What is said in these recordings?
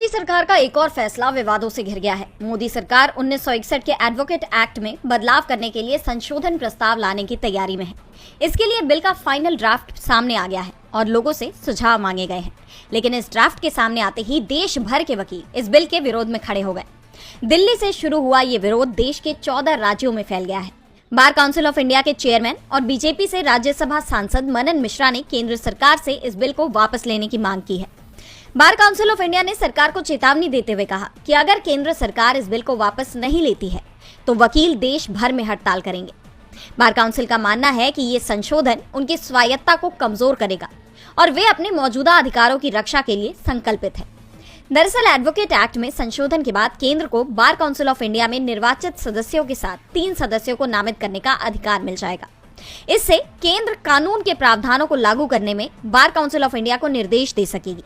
मोदी सरकार का एक और फैसला विवादों से घिर गया है। मोदी सरकार 1961 के एडवोकेट एक्ट में बदलाव करने के लिए संशोधन प्रस्ताव लाने की तैयारी में है। इसके लिए बिल का फाइनल ड्राफ्ट सामने आ गया है और लोगों से सुझाव मांगे गए हैं। लेकिन इस ड्राफ्ट के सामने आते ही देश भर के वकील इस बिल के विरोध में खड़े हो गए। दिल्ली से शुरू हुआ ये विरोध देश के 14 राज्यों में फैल गया है। बार काउंसिल ऑफ इंडिया के चेयरमैन और बीजेपी से राज्यसभा सांसद मनन मिश्रा ने केंद्र सरकार से इस बिल को वापस लेने की मांग की है। बार काउंसिल ऑफ इंडिया ने सरकार को चेतावनी देते हुए कहा कि अगर केंद्र सरकार इस बिल को वापस नहीं लेती है तो वकील देश भर में हड़ताल करेंगे। बार काउंसिल का मानना है कि ये संशोधन उनकी स्वायत्तता को कमजोर करेगा और वे अपने मौजूदा अधिकारों की रक्षा के लिए संकल्पित है। दरअसल एडवोकेट एक्ट में संशोधन के बाद केंद्र को बार काउंसिल ऑफ इंडिया में निर्वाचित सदस्यों के साथ 3 सदस्यों को नामित करने का अधिकार मिल जाएगा। इससे केंद्र कानून के प्रावधानों को लागू करने में बार काउंसिल ऑफ इंडिया को निर्देश दे सकेगी।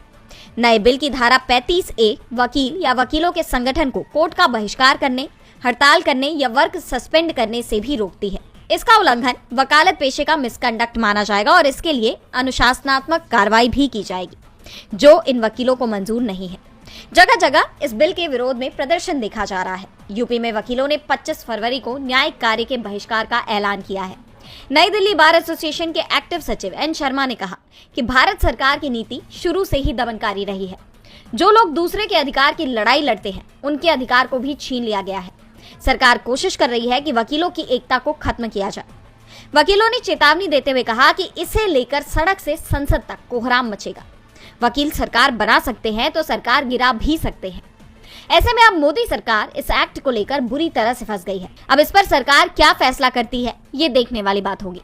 नए बिल की धारा 35A वकील या वकीलों के संगठन को कोर्ट का बहिष्कार करने, हड़ताल करने या वर्क सस्पेंड करने से भी रोकती है। इसका उल्लंघन वकालत पेशे का मिसकंडक्ट माना जाएगा और इसके लिए अनुशासनात्मक कार्रवाई भी की जाएगी, जो इन वकीलों को मंजूर नहीं है। जगह जगह इस बिल के विरोध में प्रदर्शन देखा जा रहा है। यूपी में वकीलों ने 25 फरवरी को न्यायिक कार्य के बहिष्कार का ऐलान किया है। नई दिल्ली बार एसोसिएशन के एक्टिव सचिव एन शर्मा ने कहा कि भारत सरकार की नीति शुरू से ही दमनकारी रही है। जो लोग दूसरे के अधिकार की लड़ाई लड़ते हैं, उनके अधिकार को भी छीन लिया गया है। सरकार कोशिश कर रही है कि वकीलों की एकता को खत्म किया जाए। वकीलों ने चेतावनी देते हुए कहा कि इसे लेकर सड़क से संसद तक कोहराम मचेगा। वकील सरकार बना सकते हैं तो सरकार गिरा भी सकते हैं। ऐसे में अब मोदी सरकार इस एक्ट को लेकर बुरी तरह से फंस गई है। अब इस पर सरकार क्या फैसला करती है, ये देखने वाली बात होगी।